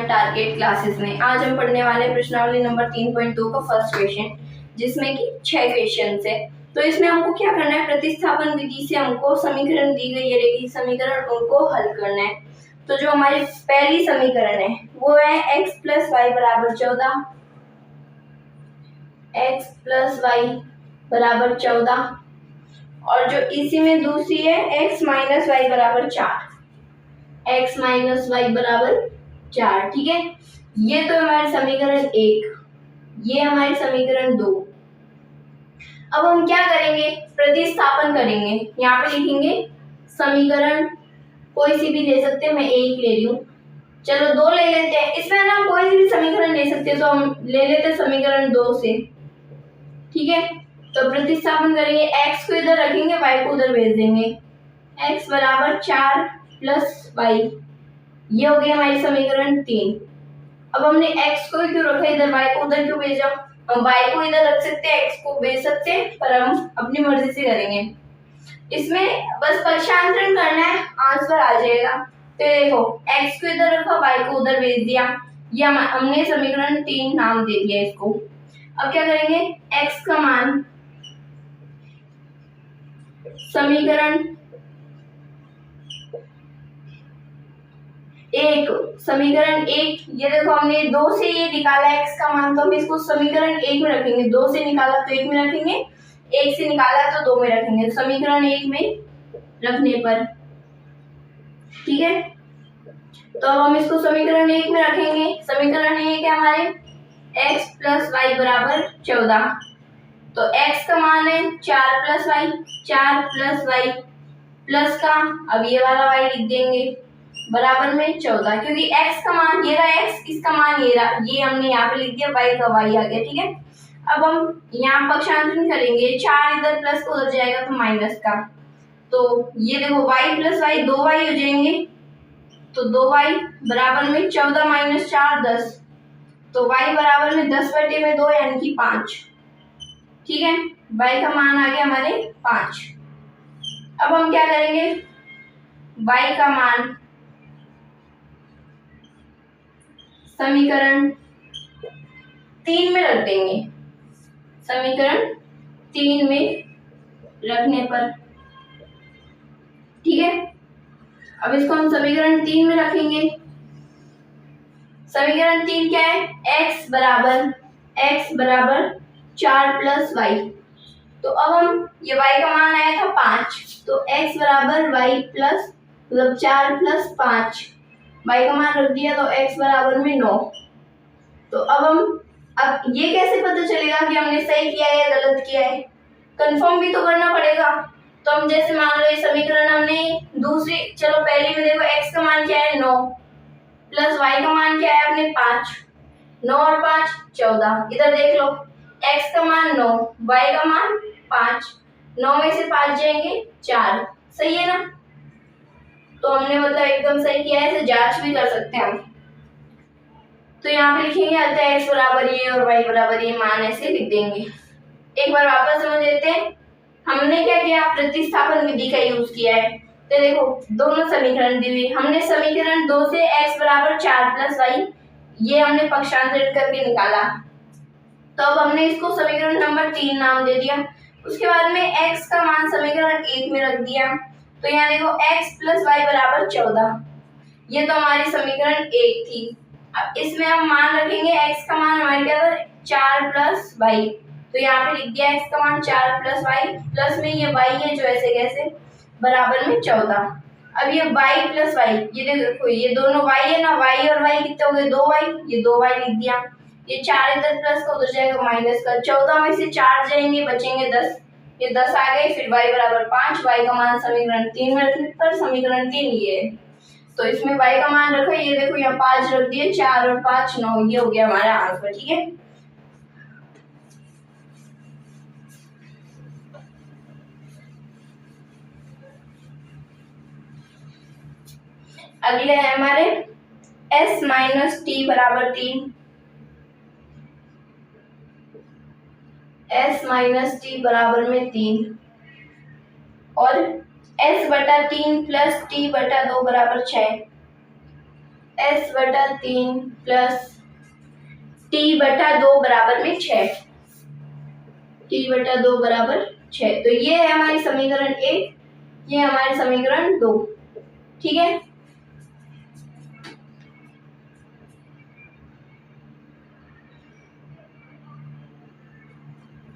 Target classes में। आज हम पढ़ने वाले प्रश्नावली नंबर 3.2 का फर्स्ट क्वेश्चन, जिसमें कि 6 क्वेश्चन है। तो इसमें हमको क्या करना है, प्रतिस्थापन विधि से हमको समीकरण दी गई है, रेखीय समीकरण, उनको हल करना है। तो जो हमारी पहली समीकरण है वो है x प्लस वाई बराबर 14, x प्लस वाई बराबर 14, और जो इसी में दूसरी है x माइनस वाई बराबर 4, x माइनस वाई बराबर 4। ठीक है, ये तो हमारे समीकरण 1, ये हमारे समीकरण 2। अब हम क्या करेंगे, प्रतिस्थापन करेंगे। यहाँ पे लिखेंगे समीकरण, कोई सी भी ले सकते हैं, मैं एक ले रही हूँ, चलो 2 ले लेते हैं। इसमें ना कोई सी भी समीकरण ले सकते हैं, तो हम ले लेते हैं समीकरण 2 से। ठीक है, तो प्रतिस्थापन करेंगे, x को इधर रखेंगे, y को उधर भेज देंगे। x बराबर 4 प्लस वाई, ये हो गया हमारी समीकरण 3। अब हमने x को क्यों रखा इधर, y को उधर क्यों भेजा? हम y को इधर रख सकते हैं, x को भेज सकते हैं, पर हम अपनी मर्जी से करेंगे। इसमें बस पक्षांतरण करना है, आंसर आ जाएगा। तो देखो x को इधर रखा, y को उधर भेज दिया, ये हमने समीकरण 3 नाम दे दिया इसको। अब क्या करेंगे, x का मान समीकरण 1, ये देखो हमने 2 से ये निकाला x का मान, तो हम इसको समीकरण 1 में रखेंगे। 2 से निकाला तो 1 में रखेंगे, 1 से निकाला तो 2 में रखेंगे, समीकरण 1 में रखने पर। ठीक है, तो अब हम इसको समीकरण 1 में रखेंगे। समीकरण 1 है हमारे x प्लस वाई बराबर 14, तो x का मान है 4 plus Y, 4 plus Y plus का, अब ये वाला y लिख देंगे, बराबर में 14, क्योंकि x का मान ये रहा x, इसका मान ये रहा, ये हमने यहाँ पे लिख दिया, y का y आ गया। ठीक है, अब हम यहाँ पक्षांतरण करेंगे, 4 इधर प्लस को उधर जाएगा तो माइनस का, तो ये देखो y प्लस y 2y हो जाएंगे, तो 2y बराबर में 14 माइनस 4 10, तो y बराबर में 10/2 यानी कि 5। ठीक है, y का मान आ गया हमारे 5। अब हम क्या करेंगे, y का मान समीकरण 3 में रख देंगे, समीकरण 3 में रखने पर। ठीक है, अब इसको हम समीकरण 3 में रखेंगे। समीकरण 3 क्या है, x बराबर 4 प्लस वाई, तो अब हम ये y का मान आया था 5, तो x बराबर y प्लस मतलब 4 प्लस 5, y का मान रख दिया, तो x बराबर में 9। तो अब ये कैसे पता चलेगा कि हमने सही किया है या गलत किया है, कंफर्म भी तो करना पड़ेगा। तो हम जैसे मान लो ये समीकरण हमने दूसरी, चलो पहले में देखो x का मान क्या है 9, प्लस y का मान क्या है अपने 5, 9 और 5 14, इधर देख लो x का मान 9, y का मान 5, 9 में से 5 जाएंगे 4, सही है ना? तो हमने मतलब एकदम सही किया है, इसे जांच भी कर सकते हैं हम। तो यहाँ पे लिखेंगे अतः x बराबर ये और y बराबर ये, मान ऐसे लिख देंगे। एक बार वापस समझ लेते हैं, हमने क्या किया, प्रतिस्थापन विधि का यूज किया है। तो देखो दोनों समीकरण दी हुई, हमने समीकरण 2 से x बराबर 4 प्लस वाई, ये हमने पक्षांतरित करके निकाला, तो अब हमने इसको समीकरण नंबर 3 नाम दे दिया। उसके बाद में x का मान समीकरण 1 में रख दिया, तो यहाँ देखो x प्लस वाई बराबर 14, ये तो हमारी समीकरण 1 थी। अब इसमें हम मान रखेंगे, x का मान हमारे क्या था 4 प्लस वाई, तो यहाँ पे लिख दिया x का मान 4 प्लस वाई, प्लस में ये y है जो ऐसे कैसे, बराबर में 14। अब ये y प्लस वाई, ये देखो ये दोनों y है ना, y और y कितने हो गए 2y, ये 2y लिख दिया, ये 4 इधर प्लस का उधर जाएगा माइनस का, 14 में से 4 जाएंगे बचेंगे 10, ये 10 आ गए, फिर y बराबर 5, y का मान समीकरण 3 में रखने पर समीकरण 3 ये है, तो इसमें y का मान रखो, ये देखो यहाँ 5 रख दिए, 4 और 5 9, ये हो गया हमारा आंसर। ठीक है, अगले है हमारे s माइनस टी बराबर 3, s माइनस टी बराबर में 3, और s बटा 3 प्लस टी बटा 2 बराबर 6। s बटा 3 प्लस t बटा 2 बराबर में 6, t बटा 2 बराबर 6। तो ये है हमारी समीकरण 1, ये हमारी समीकरण 2। ठीक है,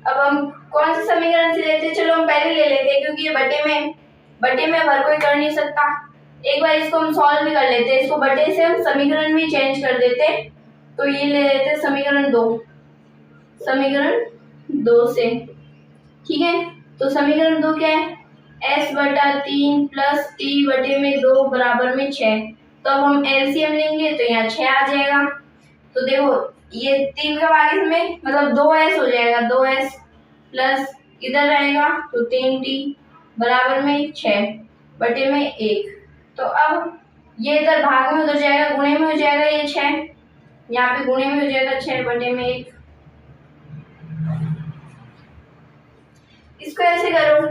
अब हम कौन से समीकरण से लेते हैं? चलो हम पहले ले लेते हैं, क्योंकि ये बटे में हर कोई कर नहीं सकता। एक बार इसको हम सॉल्व भी कर लेते हैं, इसको बटे से हम समीकरण में चेंज कर देते हैं। तो ये ले लेते हैं समीकरण 2, समीकरण 2 से। ठीक है, तो समीकरण 2 क्या है? s बटा 3 प्लस t बटे में 2 बराबर में 6। तो अब हम एलसीएम लेंगे तो यहाँ 6 आ जाएगा। तो देखो ये 3 का भाग इसमें मतलब 2s हो जाएगा, 2s प्लस इधर रहेगा तो 3t बराबर में 6 बटे में 1। तो अब ये इधर भाग में उधर जाएगा, गुणे में हो जाएगा, ये 6 यहाँ पे गुणे में हो जाएगा 6 बटे में 1। इसको ऐसे करो,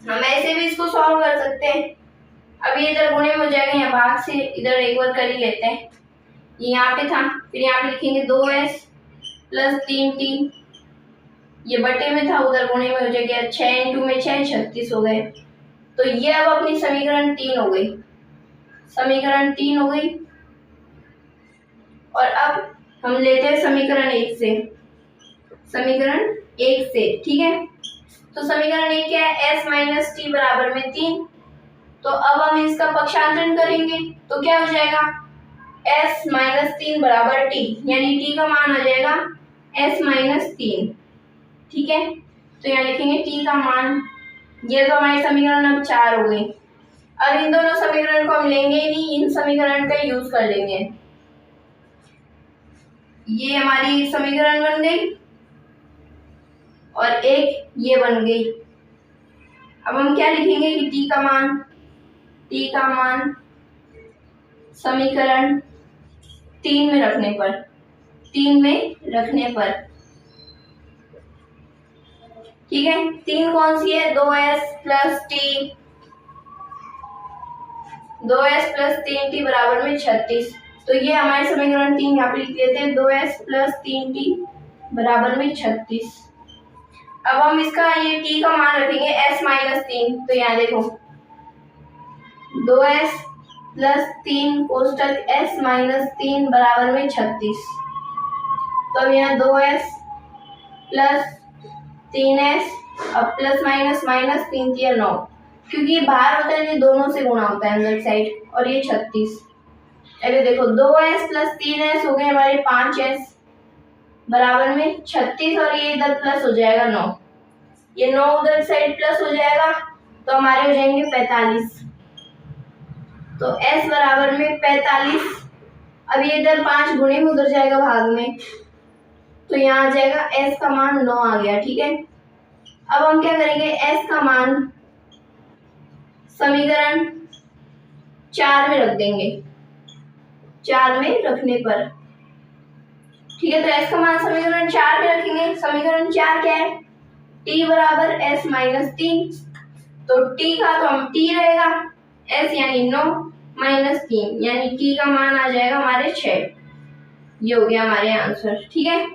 हम ऐसे भी इसको सॉल्व कर सकते हैं। अब ये इधर गुणे में हो जाएगा, यहाँ भाग से इधर एक बार कर ही लेते हैं। ये यहाँ पे था, फिर यहाँ पे लिखेंगे 2s प्लस 3t, ये बटे में था उधर गुणे में हो जाएगा, 6 इंटू में 6 36 हो गए। तो ये अब अपनी समीकरण 3 हो गई, समीकरण 3 हो गई। और अब हम लेते हैं समीकरण 1 से, समीकरण 1 से। ठीक है, तो समीकरण 1 क्या है? s माइनस टी बराबर में 3। तो अब हम इसका पक्षांतरण करेंगे तो क्या हो जाएगा? s माइनस 3 बराबर t, यानी t का मान आ जाएगा s माइनस 3। ठीक है, तो यहाँ लिखेंगे t का मान, ये तो हमारी समीकरण अब 4 हो गई। अब इन दोनों समीकरण को हम लेंगे ही नहीं, इन समीकरण का यूज कर लेंगे। ये हमारी समीकरण बन गई और एक ये बन गई। अब हम क्या लिखेंगे कि t का मान समीकरण 3 में रखने पर, 3 में रखने पर। ठीक है, 3 कौन सी है? 2s प्लस 3t बराबर में 36। तो ये हमारे समीकरण 3 यहाँ पे लिख लेते हैं, 2s प्लस 3t बराबर में 36। अब हम इसका ये t का मान रखेंगे s माइनस 3। तो यहाँ देखो 2s प्लस 3 कोष्टक s माइनस 3 बराबर में 36। तो अब यहाँ 2s प्लस 3s, अब प्लस माइनस माइनस 3 3 9, क्योंकि ये बाहर होता है ये दोनों से गुणा होता है अंदर साइड, और ये 36। अरे देखो 2s प्लस 3s हो गए हमारे 5s बराबर में 36, और ये इधर प्लस हो जाएगा 9, ये 9 उधर साइड प्लस हो जाएगा, तो हमारे हो जाएंगे 45। तो s बराबर में 45। अब ये इधर 5 गुणे में उधर जाएगा भाग में, तो यहाँ आ जाएगा s का मान 9 आ गया। ठीक है, अब हम क्या करेंगे? s का मान समीकरण 4 में रख देंगे, 4 में रखने पर। ठीक है, तो s का मान समीकरण 4 में रखेंगे। समीकरण 4 क्या है? t बराबर s माइनस 3। तो t का तो हम t रहेगा, s यानी 9 माइनस 3 यानी t का मान आ जाएगा हमारे 6। ये हो गया हमारे आंसर। ठीक है,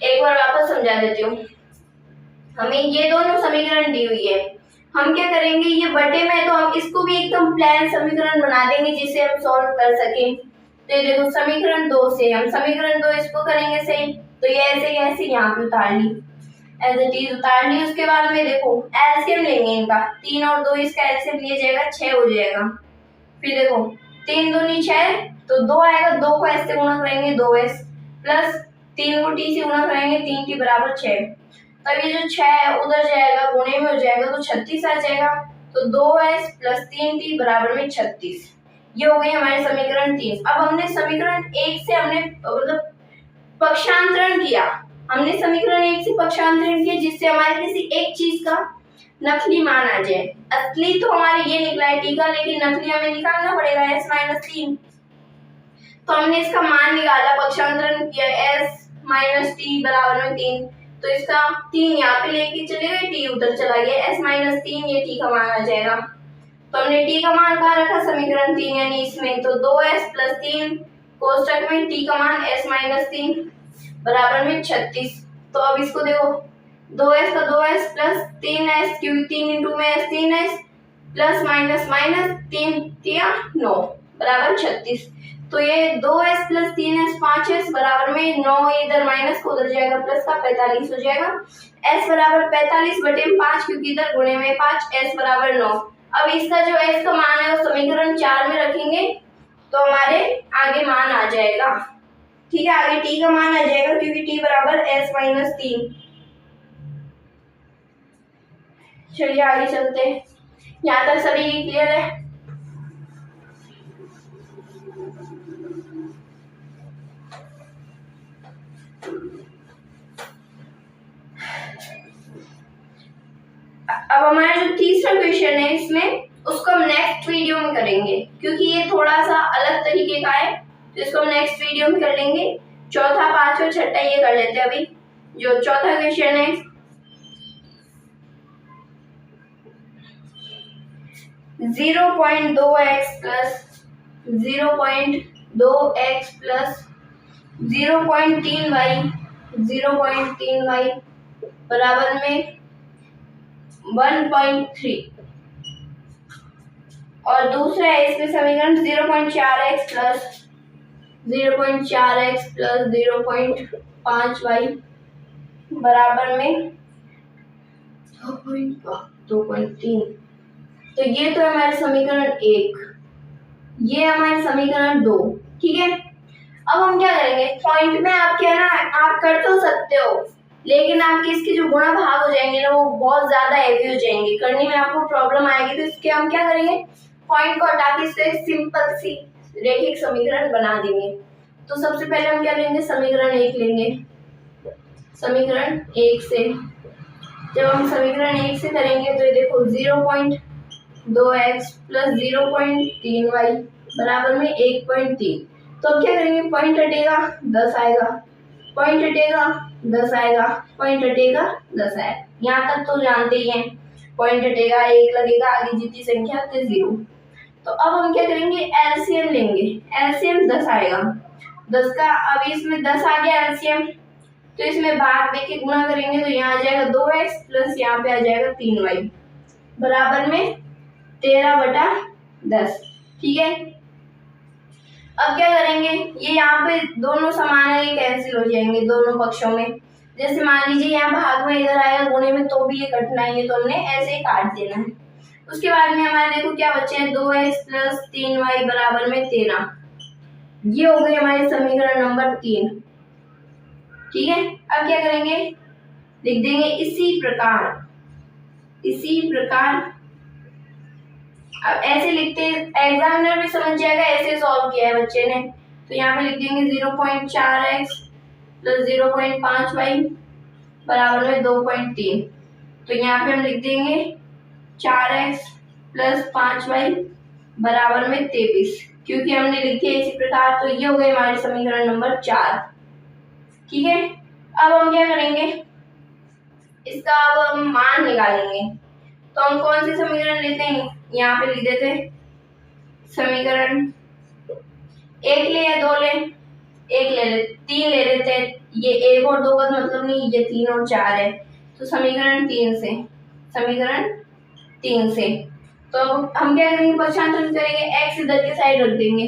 एक बार वापस समझा देती हूँ। हमें ये दोनों समीकरण दी हुई है, हम क्या करेंगे? ये बटे में तो हम इसको भी एकदम प्लेन समीकरण बना देंगे जिसे हम सॉल्व कर सकें। तो ये देखो समीकरण 2 से हम समीकरण 2 इसको करेंगे सही, तो ये ऐसे कैसे यहाँ पे उतार ली, एज इट इज उतार ली। उसके बाद में देखो एलसीएम लेंगे इनका, 3 और 2 इसका एलसीएम लिया जाएगा, 6 हो जाएगा। फिर देखो 3 दूनी 6, तो 2 आएगा, 2 को ऐसे गुणा करेंगे 2s प्लस 3 को t से गुणा करेंगे 3t बराबर 6। तब ये जो 6 है उधर जाएगा, गुणे में हो जाएगा तो 36 आ जाएगा। तो 2s प्लस 3t बराबर में 36। ये हो गई हमारे समीकरण 3। अब हमने समीकरण 1 से हमने मतलब पक्षांतरण किया, हमने समीकरण 1 से पक्षांतरण किया जिससे हमारे किसी एक चीज का नकली मान आ जाए। असली तो हमारे ये निकला है टी का, लेकिन नकली हमें निकालना पड़ेगा s माइनस 3। तो हमने इसका मान निकाला, पक्षांतरण किया, s माइनस टी बराबर में 3। तो इसका 3 यहाँ पे लेके चले गए, t उधर चला गया, s माइनस 3 ये t का मान आ जाएगा। तो हमने t का मान कहाँ रखा, समीकरण 3 यानी इसमें, तो 2s + 3 कोष्टक में t का मान s - 3 बराबर में 36। तो अब इसको देखो 2s का 2s प्लस 3s, क्योंकि 3 इंटू में s 3s plus minus minus 3 तिया 9 बराबर 36। तो ये 2s प्लस 3s 5s बराबर में 9, इधर माइनस को उधर जाएगा प्लस का 45 हो जाएगा। s बराबर 45/5 क्योंकि इधर गुणे में 5, s बराबर 9। अब इसका जो s का मान है वो समीकरण 4 में रखेंगे तो हमारे आगे मान आ जाएगा। ठीक है, आगे t का मान आ जाएगा क्योंकि t बराबर s - 3। चलिए आगे चलते हैं। यहाँ तक सभी क्लियर है? अब हमारा जो तीसरा क्वेश्चन है इसमें उसको हम नेक्स्ट वीडियो में करेंगे क्योंकि ये थोड़ा सा अलग तरीके का है, तो इसको हम नेक्स्ट वीडियो में कर लेंगे। चौथा, पांचवा, छठा ये कर लेते हैं। अभी जो चौथा क्वेश्चन है 0.2x plus 0.2x plus 0.3y बराबर में 1.3 और दूसरा है इसमें समीकरण 0.4x प्लस 0.5y बराबर में 2.3। तो ये तो हमारे समीकरण 1, ये हमारे समीकरण 2। ठीक है, अब हम क्या करेंगे, पॉइंट में आप क्या ना आप कर तो सकते हो लेकिन आपके इसके जो गुणा भाग हो जाएंगे ना वो बहुत ज्यादा हैवी हो जाएंगे, करने में आपको प्रॉब्लम आएगी। तो इसके हम क्या करेंगे, पॉइंट को हटा के इससे सिंपल सी रैखिक समीकरण बना देंगे। तो सबसे पहले हम क्या लेंगे, समीकरण 1 लेंगे। समीकरण 1 से जब हम समीकरण 1 से करेंगे तो ये देखो 0.2x प्लस 0.3y बराबर में 1.3। तो अब क्या करेंगे, पॉइंट हटेगा 10 आएगा, पॉइंट हटेगा 10 आएगा, पॉइंट हटेगा 10 आएगा। यहाँ तक तो जानते ही हैं, पॉइंट हटेगा 1 लगेगा, आगे जितनी संख्या होती 0। तो अब हम क्या करेंगे, एलसीएम लेंगे। एलसीएम 10 आएगा, 10 का अब इसमें 10 आ गया एलसीएम, तो इसमें भाग देके गुणा करेंगे तो यहाँ आ जाएगा 2x प्लस यहाँ पे आ जाएगा 3y बराबर में 13/10। ठीक है, अब क्या करेंगे, ये यहाँ पे दोनों समान है, ये कैंसिल हो जाएंगे दोनों पक्षों में। जैसे मान लीजिए यहाँ भाग में इधर आएगा गुणे में तो भी ये कटना है, तो हमने ऐसे ही काट देना है। उसके बाद में हमारे देखो क्या बचे हैं, 2x प्लस 3y बराबर में 13। ये हो गए हमारे समीकरण नंबर 3। ठीक है, अब क्या करेंगे, लिख देंगे इसी प्रकार। अब ऐसे लिखते एग्जामिनर भी समझ जाएगा, ऐसे सॉल्व किया है बच्चे ने। तो यहाँ पे लिख देंगे 0.4x प्लस 0.5y बराबर में 2.3। तो यहाँ पे हम लिख देंगे 4x प्लस 5y बराबर में 23, क्योंकि हमने लिखे इसी प्रकार। तो ये हो गए हमारे समीकरण नंबर 4। ठीक है, अब हम क्या करेंगे, इसका अब हम मान निकालेंगे। तो हम कौन सी समीकरण लेते हैं, यहाँ पे लिख देते हैं समीकरण 1 ले या 2 ले, 1 ले ले, 3 ले लेते हैं। ये 1 और 2 का मतलब नहीं, ये 3 और 4 है। तो समीकरण 3 से, तो अब हम क्या करेंगे, पक्षांतर करेंगे, x इधर के साइड रख देंगे।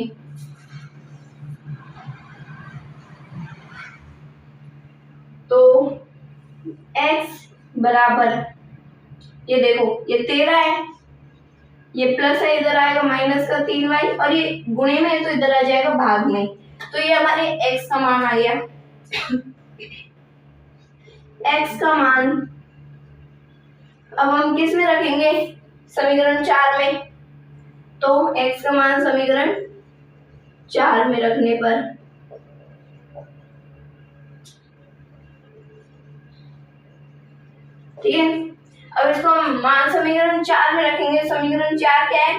तो x बराबर, ये देखो ये 13 है, ये प्लस है, इधर आएगा माइनस का 3y और ये गुणे में है तो इधर आ जाएगा भाग में। तो ये हमारे x का मान आ गया। x का मान अब हम किस में रखेंगे, समीकरण 4 में। तो x का मान समीकरण 4 में रखने पर ठीक है, अब इसको हम मान समीकरण 4 में रखेंगे। समीकरण 4 क्या है,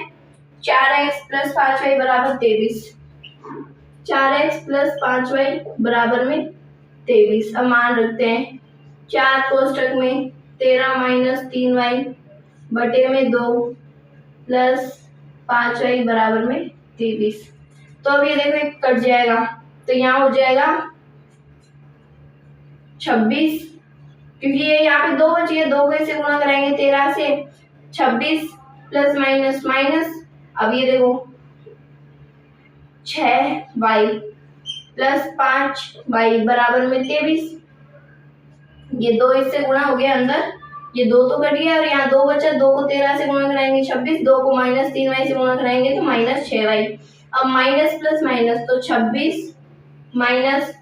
4x प्लस 5y बराबर 23। 4x प्लस 5y बराबर में 23। अब मान रखते हैं 4 कोष्टक में 13 माइनस 3y बटे में 2 प्लस 5y बराबर में 23। तो अब ये देखो एक कट जाएगा, तो यहाँ हो जाएगा 26, क्योंकि ये यहाँ पे 2 बची है, 2 को इसे गुणा कराएंगे 13 से, 26 प्लस माइनस माइनस, अब ये देखो 6y प्लस 5y बराबर में 23। ये 2 इससे गुणा हो गया अंदर, ये 2 तो कट गया और यहाँ 2 बचा, 2 को 13 से गुणा कराएंगे 26, 2 को माइनस 3y से गुणा कराएंगे तो माइनस 6y। अब माइनस प्लस माइनस, तो 26 माइनस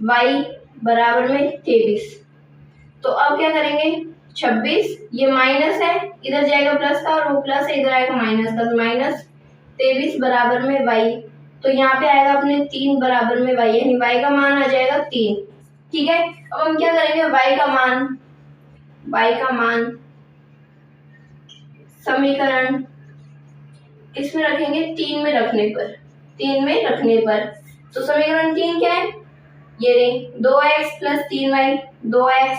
y बराबर में 23। तो अब क्या करेंगे, 26 ये माइनस है, इधर जाएगा प्लस का, और वो प्लस है इधर आएगा माइनस का, तो माइनस 23 बराबर में y। तो यहाँ पे आएगा अपने 3 बराबर में y, यानी y का मान आ जाएगा 3। ठीक है, अब हम क्या करेंगे, y का मान समीकरण इसमें रखेंगे 3 में रखने पर, तो समीकरण 3 क्या है, ये रे 2x plus 3y, 2x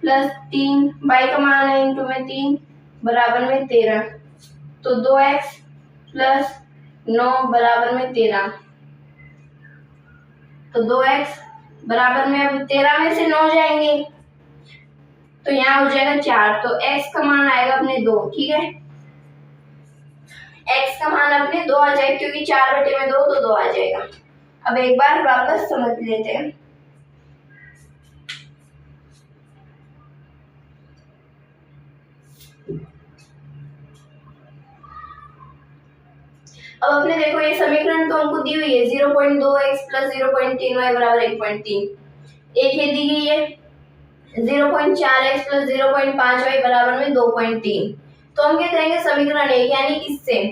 plus 3y का मान है इंटू में 3 बराबर में 13, तो 2x प्लस 9 बराबर में 13, तो 2x बराबर में, अब 13 में से 9 जाएंगे तो यहाँ हो जाएगा 4, तो x का मान आएगा अपने 2। ठीक है, x का मान अपने 2 आ जाएगा, क्योंकि 4/2 तो 2 आ जाएगा। अब एक बार वापस समझ लेते हैं। अब अपने देखो ये समीकरण तो हमको दी हुई है, 0.2x प्लस 0.3y बराबर 1.3, एक ये दी गई है 0.4x प्लस 0.5y बराबर में 2.3। तो हम क्या करेंगे, समीकरण 1 यानी इससे,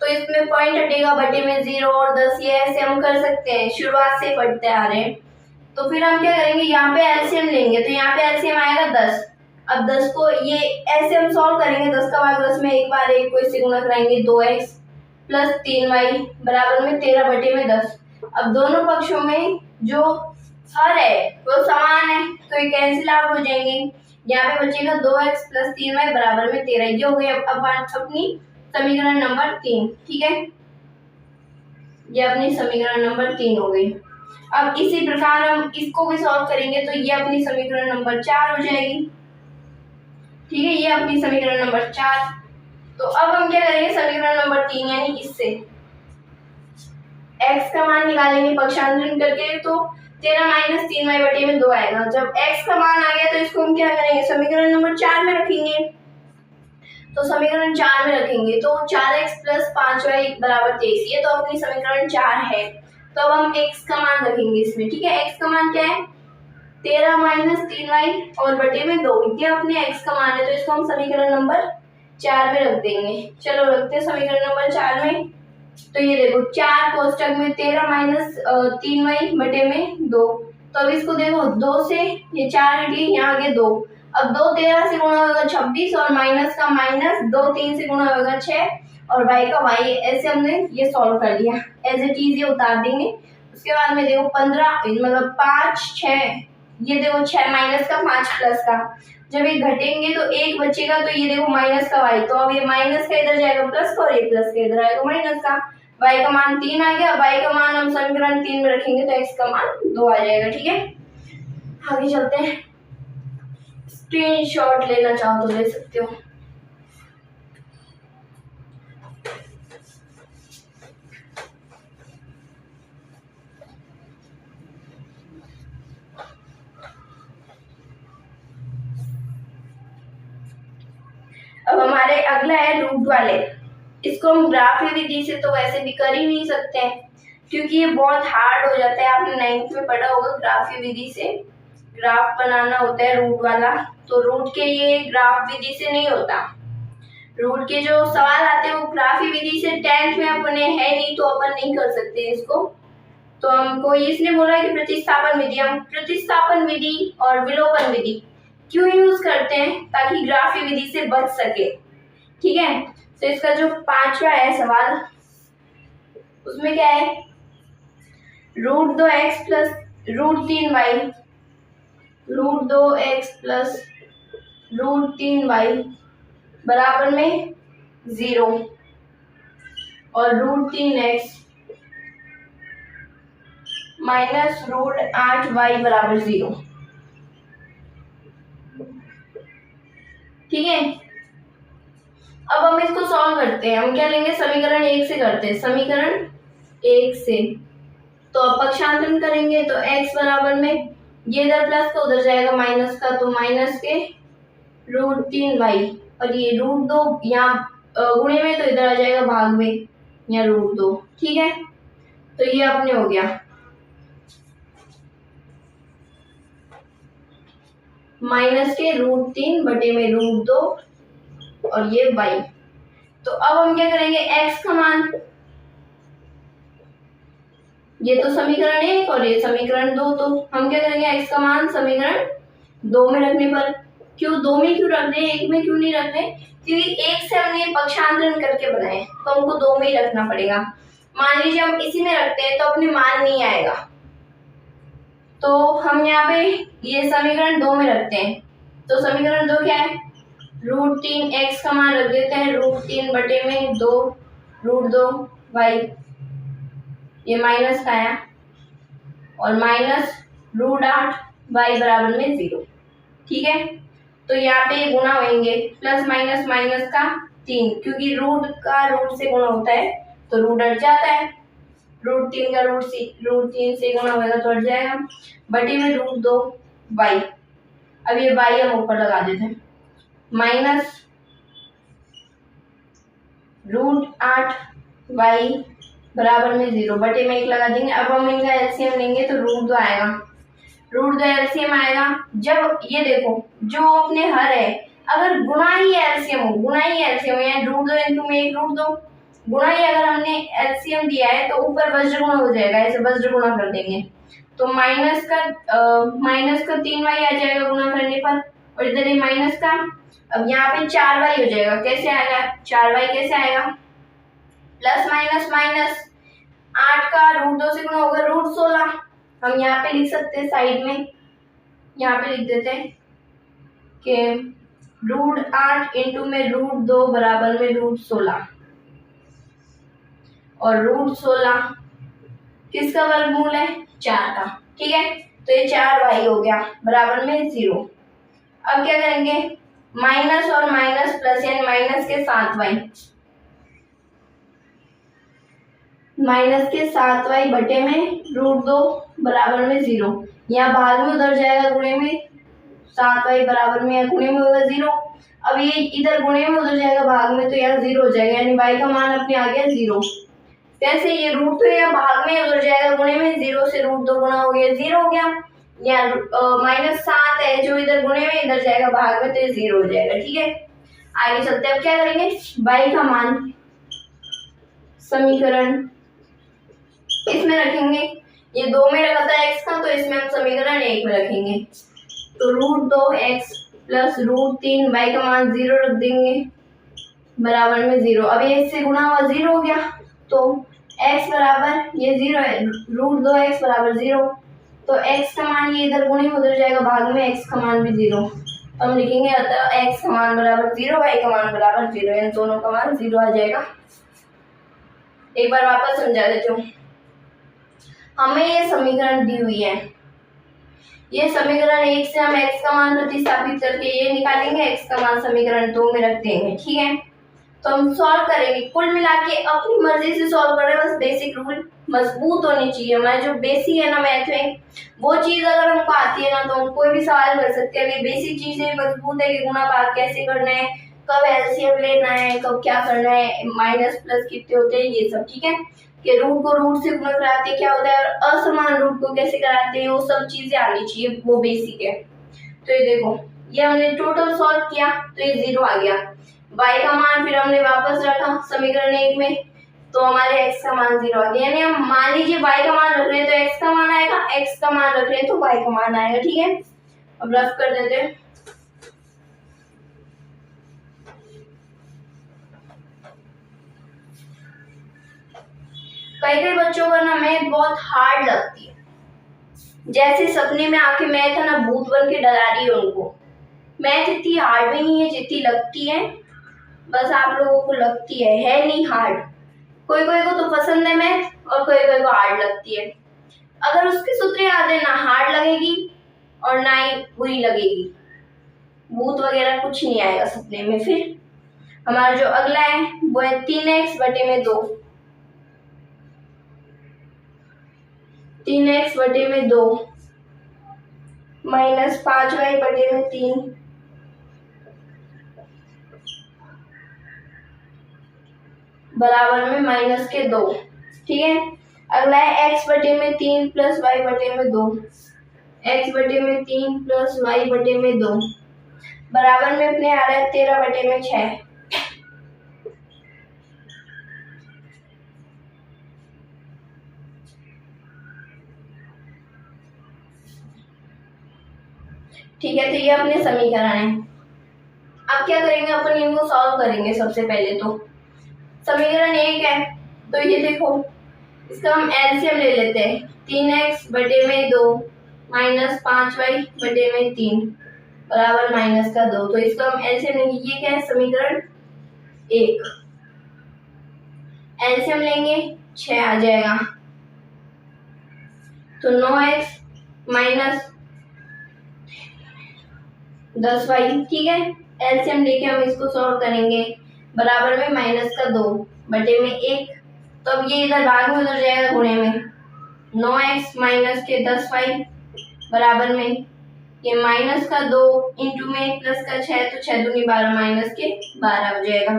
तो इसमें पॉइंट हटेगा, बटे में 0 और 10, ये ऐसे हम कर सकते हैं, शुरुआत से पढ़ते आ रहे हैं। तो फिर हम क्या करेंगे, यहाँ पे एलसीएम लेंगे, तो यहाँ पे एलसीएम आएगा 10। अब 10 को ये ऐसे हम सॉल्व करेंगे, 10 का भाग 10 में एक बार 1 को इससे गुणा कराएंगे, 2x प्लस 3y बराबर में 13/10। अब दोनों पक्षों में जो हर है वो समान है, तो ये कैंसिल आउट हो जाएंगे, यहाँ पे बचेगा 2x प्लस 3y बराबर में 13। ये हो गई अपनी समीकरण नंबर 3। ठीक है, ये अपनी समीकरण नंबर 3 हो गई। अब इसी प्रकार हम इसको भी सॉल्व करेंगे, तो ये अपनी समीकरण नंबर 4 हो जाएगी। ठीक है, ये अपनी समीकरण नंबर 4। तो अब हम क्या करेंगे, समीकरण नंबर 3 यानी इससे x का मान निकालेंगे पक्षांतरण करके, तो 13 माइनस 3y बटे में 2 आएगा। जब x का मान आ गया तो इसको हम क्या करेंगे, समीकरण नंबर 4 में रखेंगे, तो समीकरण 4 में रखेंगे तो 4x प्लस 5y बराबर 23, ये तो अपनी समीकरण 4 है। तो अब हम x का मान रखेंगे इसमें। ठीक है, x का मान क्या है, 13 माइनस 3y और बटे में 2, ये अपने x का मान है, तो इसको हम समीकरण नंबर 4 में रख देंगे। चलो रखते हैं समीकरण नंबर 4 में। तो ये देखो 4 कोष्टक में 13 माइनस 3y बटे में 2, तो अब इसको देखो 2 से ये 4 हट गई, यहाँ आगे 2, अब 2 13 से गुणा होगा 26 और माइनस का माइनस, 2 3 से गुणा होगा 6 और y का y, ऐसे हमने ये सॉल्व कर लिया, एज इट इज ये उतार देंगे। उसके बाद में देखो 15 मतलब 5 6, ये देखो 6 माइनस का 5 प्लस का, जब ये घटेंगे तो 1 बचेगा, तो ये देखो माइनस का y, तो अब ये माइनस का इधर जाएगा प्लस का और ये प्लस का इधर आएगा माइनस का। y का मान 3 आ गया, y का मान हम समीकरण 3 में रखेंगे तो x का मान 2 आ जाएगा। ठीक है, आगे चलते हैं। स्क्रीनशॉट लेना चाहो तो ले सकते हो। अब हमारे अगला है रूट वाले, इसको हम ग्राफी विधि से तो वैसे भी कर ही नहीं सकते हैं, क्योंकि ये बहुत हार्ड हो जाता है। आपने 9th में पढ़ा होगा, ग्राफी विधि से ग्राफ बनाना होता है रूट वाला, तो रूट के ये ग्राफ विधि से नहीं होता। रूट के जो सवाल आते हैं वो ग्राफी विधि से 10th में अपने है नहीं, तो अपन नहीं कर सकते इसको। तो हमको इसने बोला कि प्रतिस्थापन विधि, हम प्रतिस्थापन विधि और विलोपन विधि क्यों यूज करते हैं, ताकि ग्राफी विधि से बच सके। ठीक है, तो इसका जो 5वां है सवाल, उसमें क्या है, √2x plus √3y, √2x plus √3y बराबर में 0 और √3x माइनस √8y बराबर 0। ठीक है, अब हम इसको सॉल्व करते हैं। हम क्या लेंगे, समीकरण 1 से करते हैं, समीकरण 1 से। तो अब पक्षांतरण करेंगे तो x बराबर में ये इधर प्लस का उधर जाएगा माइनस का, तो माइनस के √3y और ये √2 यहाँ गुणे में तो इधर आ जाएगा भाग में या √2। ठीक है, तो ये अपने हो गया माइनस के √3 बटे में √2 और ये y। तो अब हम क्या करेंगे, x का मान, ये तो समीकरण 1 और ये समीकरण 2, तो हम क्या करेंगे, x का मान समीकरण 2 में रखने पर, क्यों 2 में क्यों रख रहे हैं, 1 में क्यों नहीं रख रहे, क्योंकि 1 से हमने पक्षांतरण करके बनाए तो हमको 2 में ही रखना पड़ेगा। मान लीजिए हम इसी में रखते हैं तो अपने मान नहीं आएगा, तो हम यहाँ पे ये समीकरण 2 में रखते हैं। तो समीकरण 2 क्या है, √3x का मान रख देते हैं √3 बटे में 2 √2y, ये माइनस का है, और माइनस √8y बराबर में 0। ठीक है, तो यहाँ पे गुणा होंगे, प्लस माइनस माइनस का 3, क्योंकि रूट का रूट से गुणा होता है तो रूट हट जाता है, √3 का √3 से गुणा होगा तो हट जाएगा, बटे में √2y। अब ये y हम ऊपर लगा देते हैं, माइनस √8y बराबर में 0, बटे में 1 लगा देंगे। अब हम इनका एलसीएम लेंगे तो √2 आएगा, √2 एलसीएम आएगा। जब ये देखो जो अपने हर है, अगर गुणा ही एलसीएम हो, गुणा ही एलसीएम है, √2 इनटू में 1 √2 गुणा ही अगर हमने एलसीएम दिया है तो ऊपर वज्र गुणा हो जाएगा, ऐसे वज्र गुणा कर देंगे तो माइनस का 3y आ जाएगा गुणा करने पर, और इधर ये माइनस का, अब यहाँ पे 4y हो जाएगा। कैसे आएगा 4y, कैसे आएगा, प्लस माइनस माइनस 8 का √2 से गुणा होगा √16। हम यहाँ पे लिख सकते हैं साइड में, यहाँ पे लिख देते हैं कि √8 इंटू में √2 बराबर में √16, और √16 किसका वर्गमूल है, 4 का। ठीक है, तो ये 4y हो गया बराबर में 0। अब क्या करेंगे, माइनस और माइनस प्लस, यानी माइनस के 7y, माइनस के 7y बटे में √2 बराबर में 0। यहाँ भाग में उधर जाएगा गुणे में, 7y बराबर में, या गुणे में होगा 0। अब ये इधर गुणे में उधर जाएगा भाग में, तो यहाँ 0 हो जाएगा, यानी y का मान अपने आ गया 0। कैसे, ये √2 यहाँ भाग में उधर जाएगा गुणे में, 0 से √2 गुणा हो गया 0 हो गया, या -7 है जो इधर गुणे में इधर जाएगा भाग में, तो ये 0 हो जाएगा। ठीक है, आगे चलते हैं। अब क्या करेंगे, y का मान समीकरण इसमें रखेंगे, ये 2 में रखा था x का, तो इसमें हम समीकरण 1 में रखेंगे, तो √2x प्लस √3y का मान 0 रख देंगे बराबर में 0। अब ये इससे गुणा हुआ 0 हो गया, तो x बराबर ये 0 है, √2x बराबर 0, तो x का मान ये इधर गुणे में उधर जाएगा भाग में, x का मान भी 0, तो हम लिखेंगे अतः x का मान बराबर 0, y का मान बराबर 0, इन दोनों का मान 0 आ जाएगा। एक बार वापस समझा देती हूँ, हमें ये समीकरण दी हुई है, ये समीकरण 1 से हम x का मान प्रतिस्थापित करके ये निकालेंगे, x का मान समीकरण 2 में रख देंगे। ठीक है, तो हम सॉल्व करेंगे, कुल मिला के अपनी मर्जी से सॉल्व करें, बस बेसिक रूल मजबूत होनी चाहिए। हमारे जो बेसिक है ना मैथ में, वो चीज अगर हमको आती है ना तो हम कोई भी सवाल कर सकते हैं। अभी बेसिक चीजें मजबूत है कि गुणा भाग कैसे करना है, कब एलसीएम लेना है, कब क्या करना है, माइनस प्लस कितने होते हैं, ये सब। ठीक है, कि रूट को रूट से गुणा कराते क्या होता है, और असमान रूट को कैसे कराते हैं, वो सब चीजें आनी चाहिए, वो बेसिक है। तो ये देखो, ये हमने टोटल सॉल्व किया तो ये 0 आ गया, y का मान फिर हमने वापस रखा समीकरण 1 में, तो हमारे x का मान 0 आ गया। यानी हम मान लीजिए y का मान रख रहे हैं तो x का मान आएगा, x का मान रख रहे हैं तो y का मान आएगा। ठीक है, अब रफ कर देते हैं। कई कई बच्चों को ना मैथ बहुत हार्ड लगती है, जैसे सपने में आके मैथ है ना भूत बन के डरा रही है उनको। मैथ इतनी हार्ड भी नहीं है जितनी लगती है, बस आप लोगों को लगती है नहीं हार्ड। कोई कोई को तो पसंद है मैथ और कोई कोई को हार्ड लगती है। अगर उसके सूत्र याद है ना हार्ड लगेगी और ना ही बुरी लगेगी, भूत वगैरह कुछ नहीं आएगा सपने में। फिर हमारा जो अगला है वो है 3x बटे में 2। 3x बटे में 2 माइनस 5y बटे में 3 बराबर में माइनस के 2। ठीक है, अगला है x बटे में 3 प्लस y बटे में 2। x बटे में 3 प्लस y बटे में 2 बराबर में अपने आ रहा है 13 बटे में 6। ठीक है, तो ये अपने समीकरण है। अब क्या करेंगे अपन, इनको सॉल्व करेंगे। सबसे पहले तो समीकरण 1 है, तो ये देखो इसका हम एलसीएम ले लेते हैं। 3x बटे में 2 माइनस 5y बटे में 3 बराबर माइनस का 2। तो इसका हम एलसीएम लेंगे। ये क्या है, समीकरण 1। एलसीएम लेंगे 6 आ जाएगा, तो 9x माइनस 10y। ठीक है, एलसीएम लेके हम इसको सॉल्व करेंगे, बराबर में माइनस का 2 बटे में 1। तो अब ये इधर भाग में उधर जाएगा गुणे में। 9x माइनस के 10y बराबर में ये माइनस का 2 इंटू में प्लस का 6, तो 6 दूनी 12 माइनस के 12 हो जाएगा।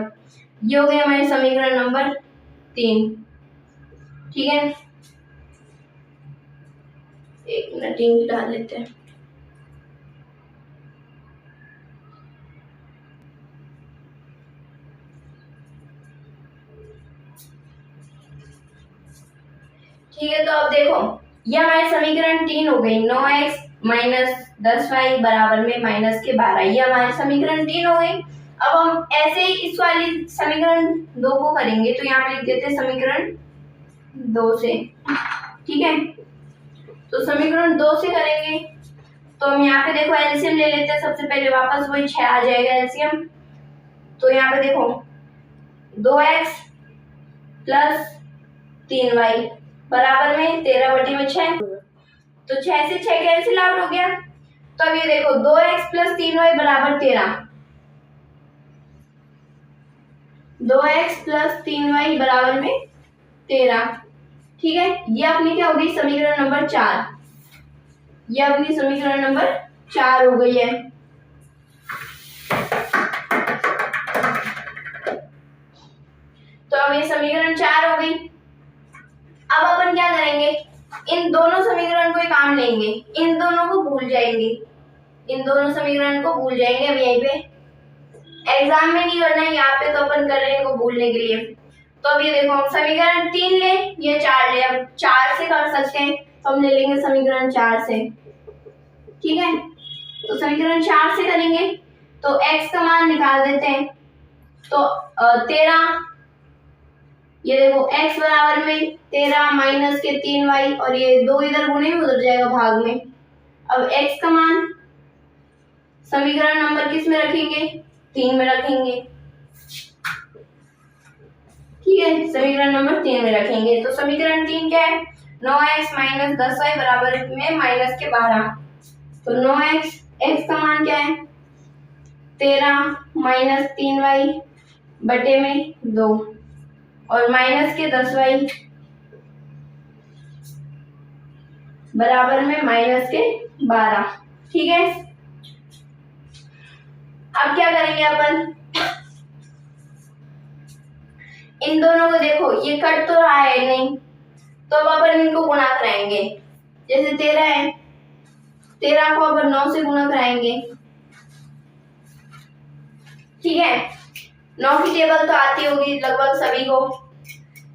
ये हो गया हमारे समीकरण नंबर 3। ठीक है, एक मिनट इंक डाल लेते हैं। ठीक है, तो अब देखो ये हमारे समीकरण 3 हो गई। 9x माइनस 10y बराबर में माइनस के 12, ये हमारे समीकरण 3 हो गई। अब हम ऐसे ही इस वाली समीकरण 2 को करेंगे, तो यहाँ पे लिख देते हैं समीकरण 2 से। ठीक है, तो समीकरण 2 से करेंगे, तो हम यहाँ पे देखो एलसीएम ले लेते हैं। सबसे पहले वापस वही 6 आ जाएगा एलसीएम। तो यहाँ पे देखो 2x प्लस 3y बराबर में 13 बटे में 6। तो 6 से 6 कैंसिल आउट हो गया। तो अब ये देखो 2x प्लस 3y बराबर 13। 2x प्लस 3y बराबर में 13। ठीक है, ये अपनी क्या हो गई, समीकरण नंबर 4। ये अपनी समीकरण नंबर 4 हो गई है। तो अब ये समीकरण 4 हो गई। अब अपन क्या करेंगे, इन दोनों समीकरण को काम लेंगे, इन दोनों को भूल जाएंगे। इन दोनों समीकरण को भूल जाएंगे। अब यहीं पे एग्जाम में नहीं करना है, यहाँ पे तो अपन कर रहे हैं इनको भूलने के लिए। तो अब ये देखो हम समीकरण 3 ले या 4 ले, अब 4 से कर सकते हैं, तो हम ले लेंगे समीकरण 4 से। ठीक है, तो समीकरण 4 से करेंगे, तो x का मान निकाल देते हैं। तो 13, ये देखो x बराबर में 13 माइनस के 3y, और ये 2 इधर गुणे में उधर जाएगा भाग में। अब x का मान समीकरण नंबर किस में रखेंगे, 3 में रखेंगे। ठीक है, समीकरण नंबर 3 में रखेंगे। तो समीकरण 3 क्या है, 9x माइनस 10y बराबर में माइनस के 12। तो 9x, x का मान क्या है 13 माइनस 3y बटे में 2 और माइनस के 10y बराबर में माइनस के 12। ठीक है, अब क्या करेंगे अपन, इन दोनों को देखो ये कट तो रहा है नहीं, तो अब अपन इनको गुणा कराएंगे। जैसे 13 है, 13 को अपन 9 से गुणा कराएंगे। ठीक है, 9 की टेबल तो आती होगी लगभग सभी को।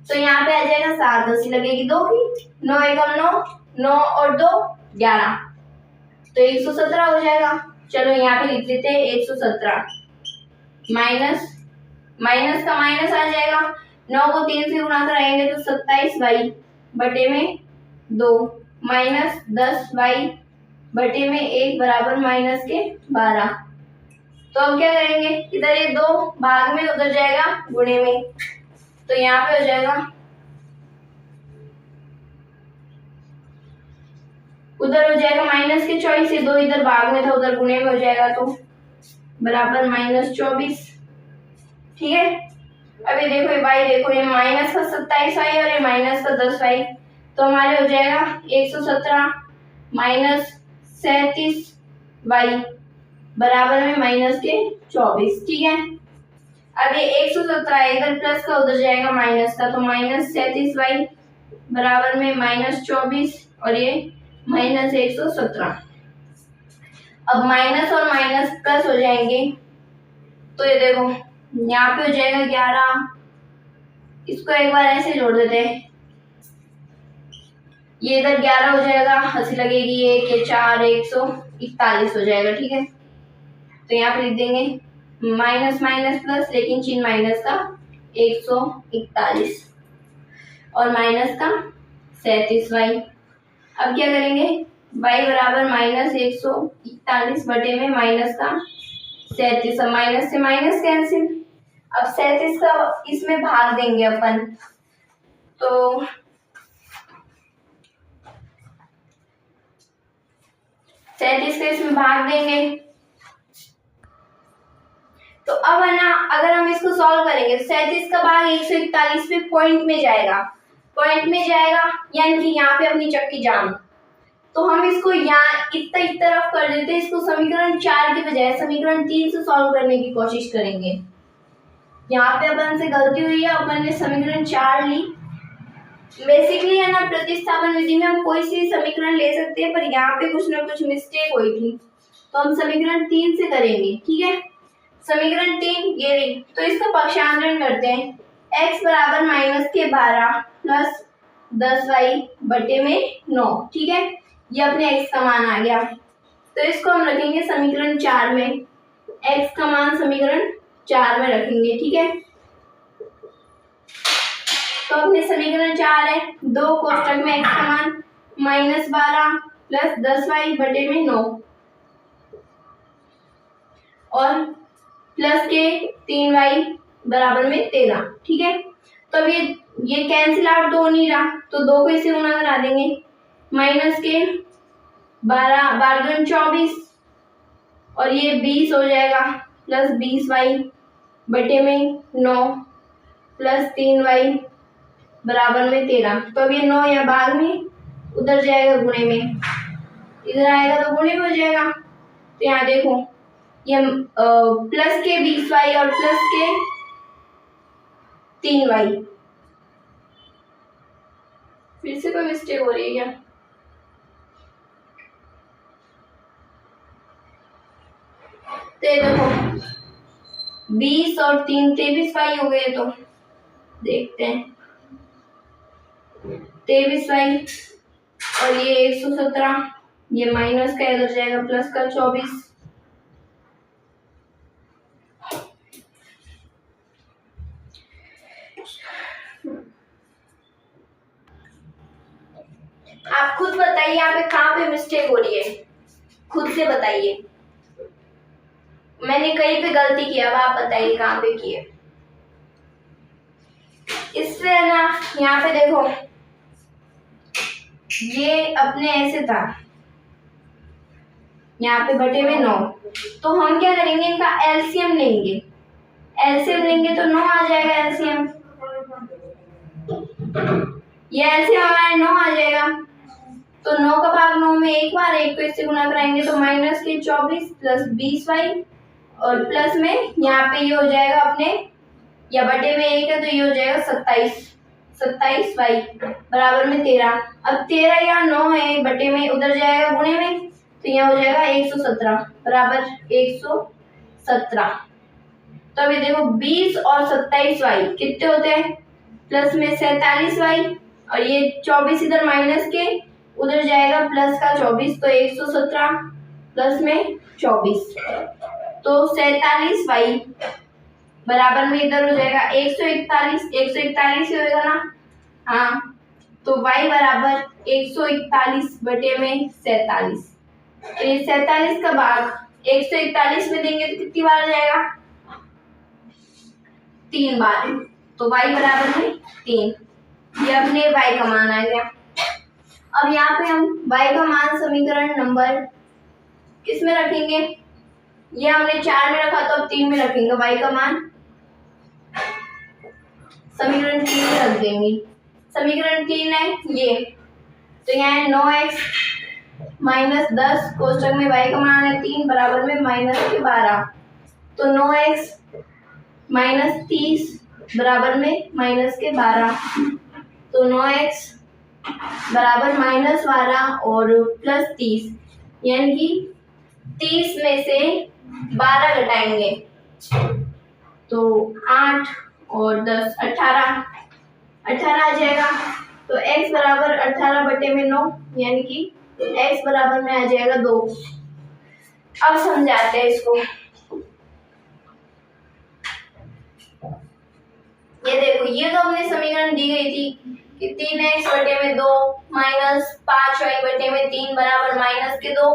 तो यहाँ पे आ जाएगा 7, 10 लगेगी 2 की, 9 एकम 9, 9 और 2 11, तो 117 हो जाएगा। चलो यहाँ पे लिख देते हैं 117। माइनस माइनस का माइनस आ जाएगा, 9 को 3 से गुणा कराएंगे तो 27y बटे में 2 माइनस 10y बटे में 1 बराबर माइनस के 12। तो अब क्या करेंगे, इधर ये 2 भाग में, उधर जाएगा गुणे में, तो यहाँ पे हो जाएगा, उधर हो जाएगा माइनस के 24, ये 2 इधर भाग में था, उधर गुणे में हो जाएगा, तो बराबर -24। ठीक है, अभी देखो ये y देखो, ये माइनस का 27y और ये माइनस का 10y, तो हमारे हो जाएगा 117 माइनस 37y बराबर में माइनस के 24। ठीक है, अब ये 117 इधर प्लस का, उधर जाएगा माइनस का, तो -37y बराबर में -24 और ये -117। अब माइनस और माइनस प्लस हो जाएंगे, तो ये देखो यहाँ पे हो जाएगा 11, इसको एक बार ऐसे जोड़ देते हैं, ये इधर 11 हो जाएगा, हंसी लगेगी, 1 के 4 141 हो जाएगा। ठीक है, तो यहाँ पे लिख देंगे माइनस माइनस प्लस, लेकिन चिन्ह माइनस का 141 और माइनस का 37y। अब क्या करेंगे, y बराबर -141 बटे में माइनस का 37, अब माइनस से माइनस कैंसिल, अब 37 का इसमें भाग देंगे अपन, तो 37 का इसमें भाग देंगे, तो अब है ना, अगर हम इसको सॉल्व करेंगे तो 37 का भाग 141 पे पॉइंट में जाएगा, यानी कि यहाँ पे अपनी चक्की जाम, तो हम इसको यहाँ इस तरफ कर देते हैं, इसको समीकरण 4 के बजाय समीकरण 3 से सॉल्व करने की कोशिश करेंगे। यहाँ पे अपन से गलती हुई है, अपन ने समीकरण 4 ली, बेसिकली है ना प्रतिस्थापन विधि में हम कोई सी समीकरण ले सकते हैं, पर यहाँ पे कुछ ना कुछ मिस्टेक हुई थी, तो हम समीकरण 3 से करेंगे। ठीक है, समीकरण 3 ये रही, तो इसका पक्षांतरण करते हैं, x बराबर -12 प्लस 10y बटे में 9। ठीक है, ये अपने x का मान आ गया, तो इसको हम रखेंगे समीकरण 4 में, x का मान समीकरण 4 में रखेंगे। ठीक है, तो अपने समीकरण 4 है, 2 कोष्टक में x का मान -12 प्लस 10y बटे में 9 और प्लस के 3y बराबर में 13। ठीक है, तो अब ये कैंसिल आउट, 2 नहीं रहा, तो 2 को इसे गुना करा देंगे, माइनस के 12 12 24 और ये 20 हो जाएगा, प्लस 20y बटे में 9 प्लस 3y बराबर में 13। तो अब ये 9 या भाग में, उधर जाएगा गुणे में, इधर आएगा तो गुणे में हो जाएगा, तो यहाँ देखो ये प्लस के 20y और प्लस के 3y, फिर से कोई मिस्टेक हो रही है क्या? तो ये देखो 20 और 3 23y हो गए, तो देखते हैं 23y और ये 117, ये माइनस का इधर जाएगा प्लस का 24, आप खुद बताइए यहाँ पे कहाँ पे मिस्टेक हो रही है, खुद से बताइए, मैंने कहीं पे गलती किया, अब आप बताइए कहाँ पे की है। इसमें ना यहाँ पे देखो ये अपने ऐसे था, यहाँ पे बटे में 9, तो हम क्या करेंगे, इनका एलसीएम लेंगे, तो 9 आ जाएगा एलसीएम, ये एलसीएम हमारा 9 आ जाएगा, तो 9 का भाग 9 में एक बार, एक को इससे गुना कराएंगे तो माइनस के 24 प्लस 20y और प्लस में यहाँ पे ये हो जाएगा अपने, या बटे में 1 है तो ये हो जाएगा 27y बराबर में 13। अब 13 यहाँ 9 है, बटे में उधर जाएगा गुणे में, तो यहाँ हो जाएगा 117 बराबर 117। तो अभी देखो 20 और 27y कितने होते हैं, प्लस में 47y और ये 24 इधर माइनस के, उधर जाएगा प्लस का 24, तो 117 प्लस में 24, तो 47y बराबर में इधर हो जाएगा 141 ही होगा ना, हाँ, तो y बराबर 141 बटे में 47, तो ये 47 का भाग 141 में देंगे तो कितनी बार जाएगा, 3 बार। तो y बराबर में 3, ये अपने y का मान आ गया। अब यहाँ पे हम y का मान समीकरण नंबर किस में रखेंगे, ये हमने 4 में रखा तो अब 3 में रखेंगे। y का मान समीकरण 3 में रख देंगे। समीकरण 3 है ये, तो यहाँ है 9x माइनस 10 कोष्टक में y का मान है 3 बराबर में माइनस के 12। तो 9x माइनस 30 बराबर में माइनस के 12। तो 9x बराबर माइनस 12 और प्लस 30, यानी कि 30 में से 12 घटाएंगे तो 8 और 10 18 आ जाएगा। तो x बराबर 18 बटे में 9, यानी कि x बराबर में आ जाएगा 2। अब समझाते हैं इसको। ये देखो, ये तो हमने समीकरण दी गई थी कि 3x बटे में 2 माइनस 5y बटे में 3 बराबर माइनस के 2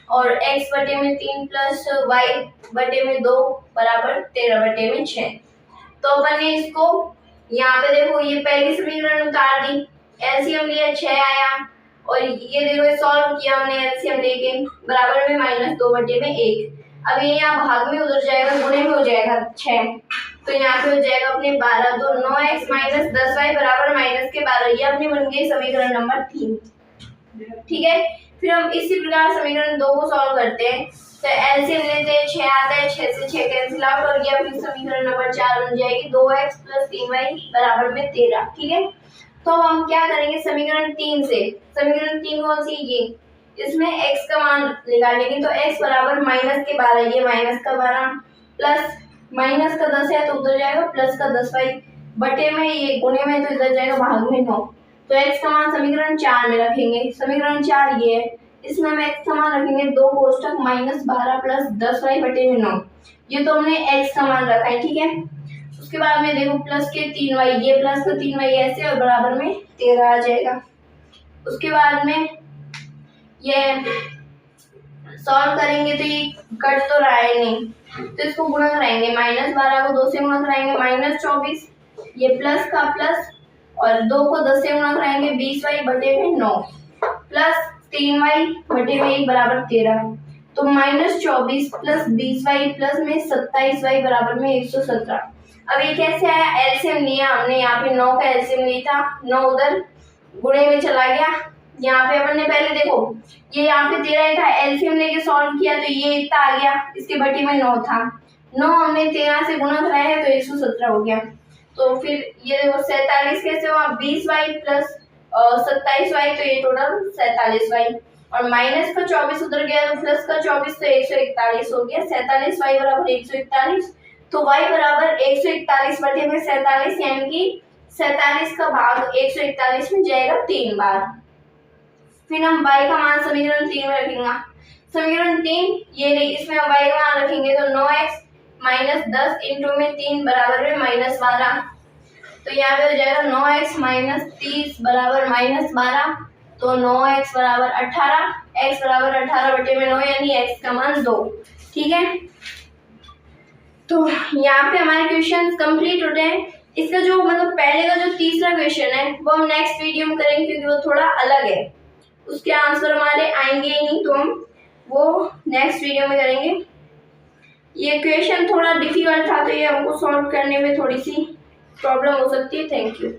और x बटे में 3 प्लस y बटे में 2 बराबर 13 बटे में 6। तो अपन ने इसको यहाँ पे देखो, ये पहली समीकरण उतार दी, एलसीएम लिया 6 आया, और ये देखो सॉल्व किया हमने एलसीएम लेके, बराबर में माइनस 2 बटे में 1। अब ये यहाँ भाग में उधर जाएगा, गुणे में हो जाएगा 6, तो यहाँ पे हो जाएगा अपने 12। तो 9x माइनस 10y बराबर माइनस के 12, ये अपनी बन गई समीकरण नंबर 3। ठीक है, फिर हम इसी प्रकार समीकरण 2 को सॉल्व करते हैं। तो एलसीएम लेते हैं, 6 आता है, 6 से 6 कैंसिल आउट, और ये अपनी समीकरण नंबर 4 बन जाएगी 2x प्लस 3y बराबर में 13। ठीक है, तो अब हम क्या करेंगे समीकरण 3 से, समीकरण 3 कौन सी, ये, इसमें x का मान निकालेंगे। तो x बराबर माइनस के 12, ये माइनस का 12 प्लस माइनस का 10 है तो उधर जाएगा प्लस का 10y बटे में, ये गुणे में तो इधर जाएगा भाग में 9। तो x का मान समीकरण 4 में रखेंगे। समीकरण 4 ये है, इसमें हम x का मान रखेंगे 2 कोष्टक माइनस 12 प्लस 10y बटे में 9। ये तो हमने x का मान रखा है। ठीक है, उसके बाद में देखो प्लस के 3y, ये प्लस का 3y ऐसे, और बराबर में 13 आ जाएगा। उसके बाद में ये सॉल्व करेंगे तो ये कट तो रहा है नहीं, तो इसको गुणा कराएंगे, माइनस 12 को 2 से गुणा कराएंगे माइनस 24, ये प्लस का प्लस, और 2 को 10 से गुणा कराएंगे 20y बटे में 9 प्लस 3y बटे में 1 बराबर 13। तो माइनस 24 प्लस 20y प्लस में 27y बराबर में 117। अब ये कैसे आया, एलसीएम लिया हमने, यहाँ पे 9 का एलसीएम लिया था, 9 उधर गुणे में चला गया। यहाँ पे अपन ने पहले देखो, ये यहाँ पे 13 था, एलसीएम लेके सॉल्व किया तो ये इतना आ गया, इसके बटे में 9 था, 9 हमने 13 से गुणा कराया है तो 117 हो गया। तो फिर ये देखो 47 कैसे हुआ, 20y प्लस 27y, तो ये टोटल 47y, और माइनस का 24 उधर गया तो प्लस का 24, तो 141 हो गया। 47y बराबर 141, तो y बराबर 141 बटे में 47, यानी कि 47 का भाग 141 में जाएगा 3 बार। फिर हम y का मान समीकरण 3 में रखेंगे। समीकरण 3 ये नहीं, इसमें हम y का मान रखेंगे तो 9x माइनस 10 इंटू में 3 बराबर में माइनस 12। तो यहाँ पे हो जाएगा 9x माइनस 30 बराबर माइनस 12। तो 9x बराबर 18, x बराबर 18 बटे में 9, यानी x का मान 2। ठीक है, तो यहाँ पे हमारे क्वेश्चन कंप्लीट होते हैं। इसका जो मतलब पहले का जो तीसरा क्वेश्चन है वो हम नेक्स्ट वीडियो में करेंगे, क्योंकि वो थोड़ा अलग है, उसके आंसर हमारे आएंगे ही नहीं, तो हम वो नेक्स्ट वीडियो में करेंगे। ये क्वेश्चन थोड़ा डिफिकल्ट था, तो ये हमको सॉल्व करने में थोड़ी सी प्रॉब्लम हो सकती है। Thank you.